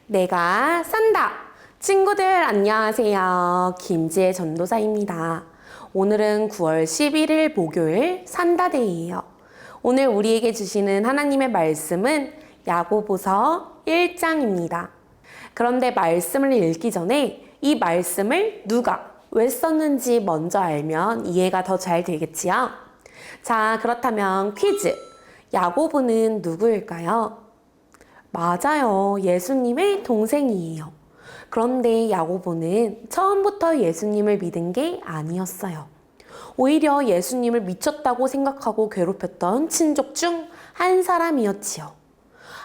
내가 산다. 친구들 안녕하세요. 김지혜 전도사입니다. 오늘은 9월 11일 목요일 산다데이예요. 오늘 우리에게 주시는 하나님의 말씀은 야고보서 1장입니다. 그런데 말씀을 읽기 전에 이 말씀을 누가 왜 썼는지 먼저 알면 이해가 더 잘 되겠지요? 자, 그렇다면 퀴즈. 야고보는 누구일까요? 맞아요. 예수님의 동생이에요. 그런데 야고보는 처음부터 예수님을 믿은 게 아니었어요. 오히려 예수님을 미쳤다고 생각하고 괴롭혔던 친족 중 한 사람이었지요.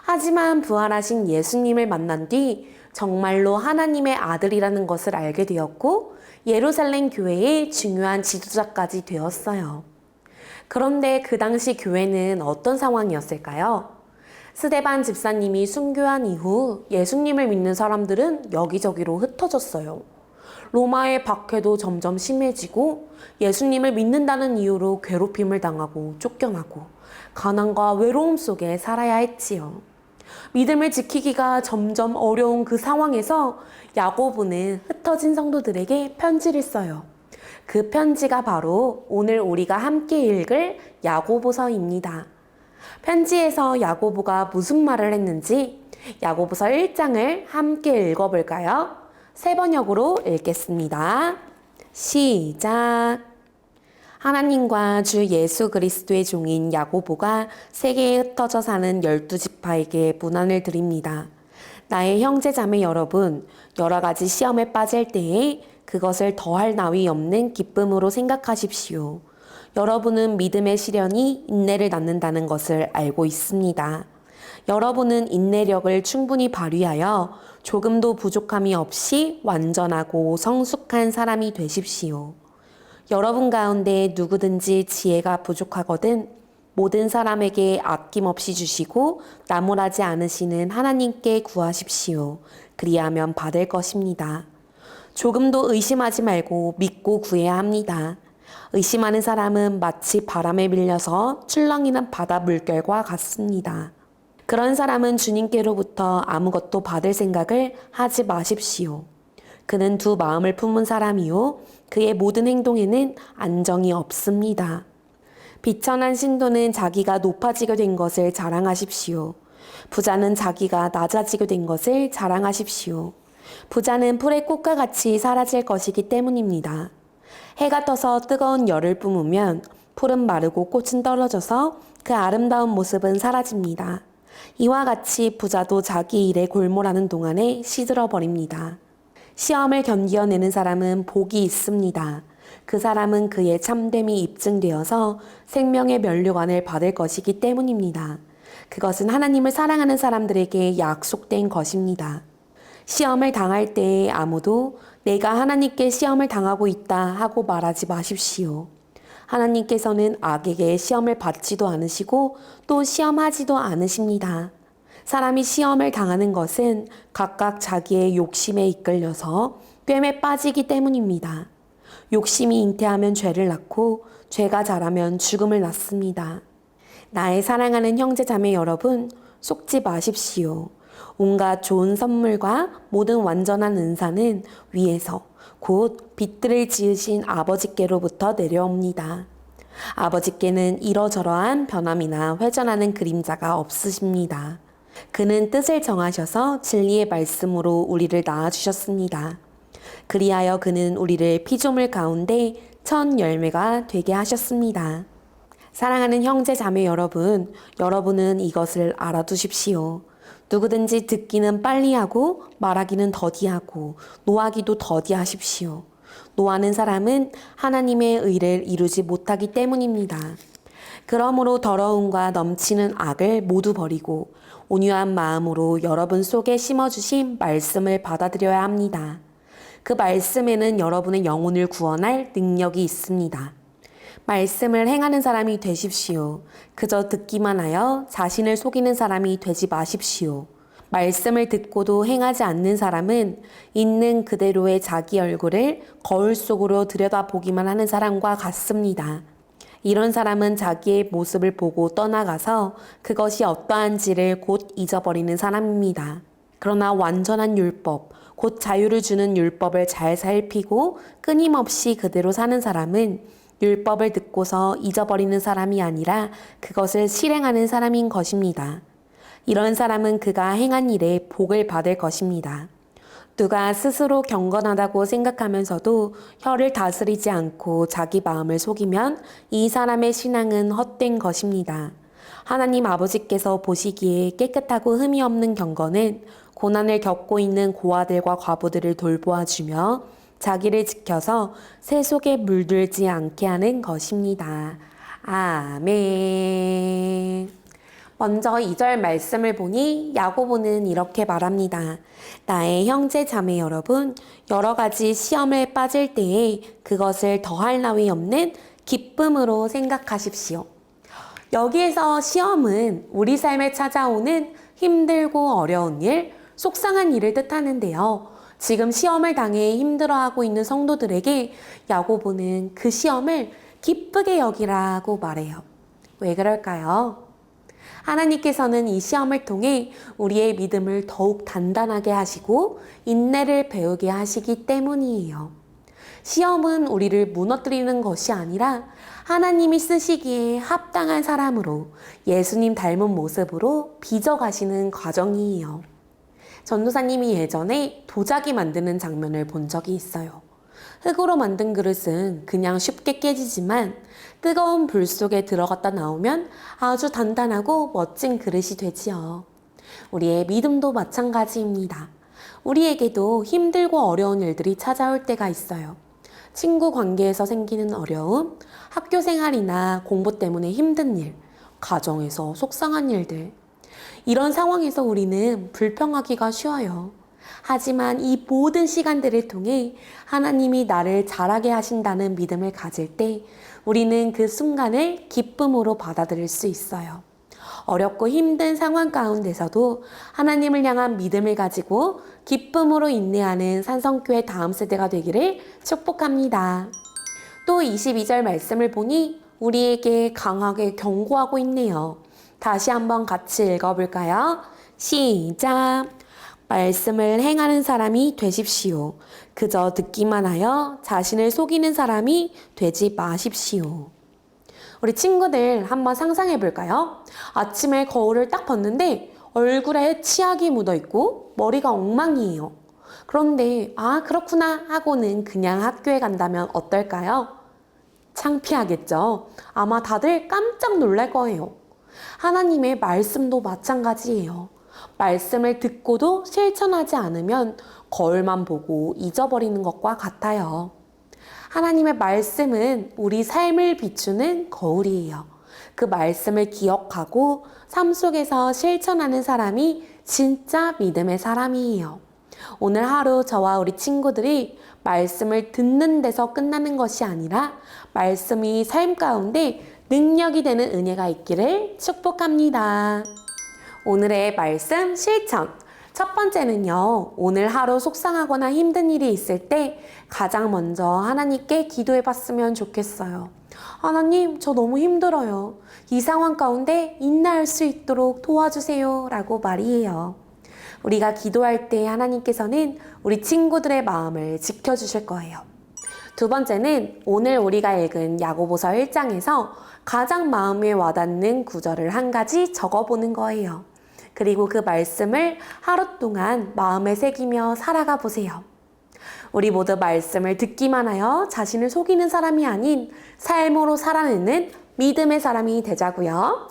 하지만 부활하신 예수님을 만난 뒤 정말로 하나님의 아들이라는 것을 알게 되었고 예루살렘 교회의 중요한 지도자까지 되었어요. 그런데 그 당시 교회는 어떤 상황이었을까요? 스데반 집사님이 순교한 이후 예수님을 믿는 사람들은 여기저기로 흩어졌어요. 로마의 박해도 점점 심해지고 예수님을 믿는다는 이유로 괴롭힘을 당하고 쫓겨나고 가난과 외로움 속에 살아야 했지요. 믿음을 지키기가 점점 어려운 그 상황에서 야고보는 흩어진 성도들에게 편지를 써요. 그 편지가 바로 오늘 우리가 함께 읽을 야고보서입니다. 편지에서 야고보가 무슨 말을 했는지 야고보서 1장을 함께 읽어볼까요? 세 번역으로 읽겠습니다. 시작! 하나님과 주 예수 그리스도의 종인 야고보가 세계에 흩어져 사는 12지파에게 문안을 드립니다. 나의 형제 자매 여러분, 여러 가지 시험에 빠질 때에 그것을 더할 나위 없는 기쁨으로 생각하십시오. 여러분은 믿음의 시련이 인내를 낳는다는 것을 알고 있습니다. 여러분은 인내력을 충분히 발휘하여 조금도 부족함이 없이 완전하고 성숙한 사람이 되십시오. 여러분 가운데 누구든지 지혜가 부족하거든 모든 사람에게 아낌없이 주시고 나무라지 않으시는 하나님께 구하십시오. 그리하면 받을 것입니다. 조금도 의심하지 말고 믿고 구해야 합니다. 의심하는 사람은 마치 바람에 밀려서 출렁이는 바다 물결과 같습니다. 그런 사람은 주님께로부터 아무것도 받을 생각을 하지 마십시오. 그는 두 마음을 품은 사람이요 그의 모든 행동에는 안정이 없습니다. 비천한 신도는 자기가 높아지게 된 것을 자랑하십시오. 부자는 자기가 낮아지게 된 것을 자랑하십시오. 부자는 풀의 꽃과 같이 사라질 것이기 때문입니다. 해가 떠서 뜨거운 열을 뿜으면 풀은 마르고 꽃은 떨어져서 그 아름다운 모습은 사라집니다. 이와 같이 부자도 자기 일에 골몰하는 동안에 시들어 버립니다. 시험을 견디어내는 사람은 복이 있습니다. 그 사람은 그의 참됨이 입증되어서 생명의 면류관을 받을 것이기 때문입니다. 그것은 하나님을 사랑하는 사람들에게 약속된 것입니다. 시험을 당할 때에 아무도 내가 하나님께 시험을 당하고 있다 하고 말하지 마십시오. 하나님께서는 악에게 시험을 받지도 않으시고 또 시험하지도 않으십니다. 사람이 시험을 당하는 것은 각각 자기의 욕심에 이끌려서 꿰매 빠지기 때문입니다. 욕심이 잉태하면 죄를 낳고 죄가 자라면 죽음을 낳습니다. 나의 사랑하는 형제 자매 여러분, 속지 마십시오. 온갖 좋은 선물과 모든 완전한 은사는 위에서 곧 빛들을 지으신 아버지께로부터 내려옵니다. 아버지께는 이러저러한 변함이나 회전하는 그림자가 없으십니다. 그는 뜻을 정하셔서 진리의 말씀으로 우리를 낳아주셨습니다. 그리하여 그는 우리를 피조물 가운데 첫 열매가 되게 하셨습니다. 사랑하는 형제 자매 여러분, 여러분은 이것을 알아두십시오. 누구든지 듣기는 빨리 하고 말하기는 더디하고 노하기도 더디하십시오. 노하는 사람은 하나님의 의를 이루지 못하기 때문입니다. 그러므로 더러움과 넘치는 악을 모두 버리고 온유한 마음으로 여러분 속에 심어주신 말씀을 받아들여야 합니다. 그 말씀에는 여러분의 영혼을 구원할 능력이 있습니다. 말씀을 행하는 사람이 되십시오. 그저 듣기만 하여 자신을 속이는 사람이 되지 마십시오. 말씀을 듣고도 행하지 않는 사람은 있는 그대로의 자기 얼굴을 거울 속으로 들여다보기만 하는 사람과 같습니다. 이런 사람은 자기의 모습을 보고 떠나가서 그것이 어떠한지를 곧 잊어버리는 사람입니다. 그러나 완전한 율법, 곧 자유를 주는 율법을 잘 살피고 끊임없이 그대로 사는 사람은 율법을 듣고서 잊어버리는 사람이 아니라 그것을 실행하는 사람인 것입니다. 이런 사람은 그가 행한 일에 복을 받을 것입니다. 누가 스스로 경건하다고 생각하면서도 혀를 다스리지 않고 자기 마음을 속이면 이 사람의 신앙은 헛된 것입니다. 하나님 아버지께서 보시기에 깨끗하고 흠이 없는 경건은 고난을 겪고 있는 고아들과 과부들을 돌보아주며 자기를 지켜서 새 속에 물들지 않게 하는 것입니다. 아멘. 먼저 2절 말씀을 보니 야고보는 이렇게 말합니다. 나의 형제 자매 여러분, 여러 가지 시험에 빠질 때에 그것을 더할 나위 없는 기쁨으로 생각하십시오. 여기에서 시험은 우리 삶에 찾아오는 힘들고 어려운 일, 속상한 일을 뜻하는데요. 지금 시험을 당해 힘들어하고 있는 성도들에게 야고보는 그 시험을 기쁘게 여기라고 말해요. 왜 그럴까요? 하나님께서는 이 시험을 통해 우리의 믿음을 더욱 단단하게 하시고 인내를 배우게 하시기 때문이에요. 시험은 우리를 무너뜨리는 것이 아니라 하나님이 쓰시기에 합당한 사람으로 예수님 닮은 모습으로 빚어가시는 과정이에요. 전도사님이 예전에 도자기 만드는 장면을 본 적이 있어요. 흙으로 만든 그릇은 그냥 쉽게 깨지지만 뜨거운 불 속에 들어갔다 나오면 아주 단단하고 멋진 그릇이 되지요. 우리의 믿음도 마찬가지입니다. 우리에게도 힘들고 어려운 일들이 찾아올 때가 있어요. 친구 관계에서 생기는 어려움, 학교 생활이나 공부 때문에 힘든 일, 가정에서 속상한 일들. 이런 상황에서 우리는 불평하기가 쉬워요. 하지만 이 모든 시간들을 통해 하나님이 나를 자라게 하신다는 믿음을 가질 때 우리는 그 순간을 기쁨으로 받아들일 수 있어요. 어렵고 힘든 상황 가운데서도 하나님을 향한 믿음을 가지고 기쁨으로 인내하는 산성교회 다음 세대가 되기를 축복합니다. 또 22절 말씀을 보니 우리에게 강하게 경고하고 있네요. 다시 한번 같이 읽어볼까요? 시작! 말씀을 행하는 사람이 되십시오. 그저 듣기만 하여 자신을 속이는 사람이 되지 마십시오. 우리 친구들 한번 상상해 볼까요? 아침에 거울을 딱 봤는데 얼굴에 치약이 묻어 있고 머리가 엉망이에요. 그런데 그렇구나 하고는 그냥 학교에 간다면 어떨까요? 창피하겠죠. 아마 다들 깜짝 놀랄 거예요. 하나님의 말씀도 마찬가지예요. 말씀을 듣고도 실천하지 않으면 거울만 보고 잊어버리는 것과 같아요. 하나님의 말씀은 우리 삶을 비추는 거울이에요. 그 말씀을 기억하고 삶 속에서 실천하는 사람이 진짜 믿음의 사람이에요. 오늘 하루 저와 우리 친구들이 말씀을 듣는 데서 끝나는 것이 아니라 말씀이 삶 가운데 능력이 되는 은혜가 있기를 축복합니다. 오늘의 말씀 실천. 첫 번째는요, 오늘 하루 속상하거나 힘든 일이 있을 때 가장 먼저 하나님께 기도해 봤으면 좋겠어요. 하나님, 저 너무 힘들어요. 이 상황 가운데 인내할 수 있도록 도와주세요. 라고 말이에요. 우리가 기도할 때 하나님께서는 우리 친구들의 마음을 지켜주실 거예요. 두 번째는 오늘 우리가 읽은 야고보서 1장에서 가장 마음에 와닿는 구절을 한 가지 적어보는 거예요. 그리고 그 말씀을 하루 동안 마음에 새기며 살아가 보세요. 우리 모두 말씀을 듣기만 하여 자신을 속이는 사람이 아닌 삶으로 살아내는 믿음의 사람이 되자고요.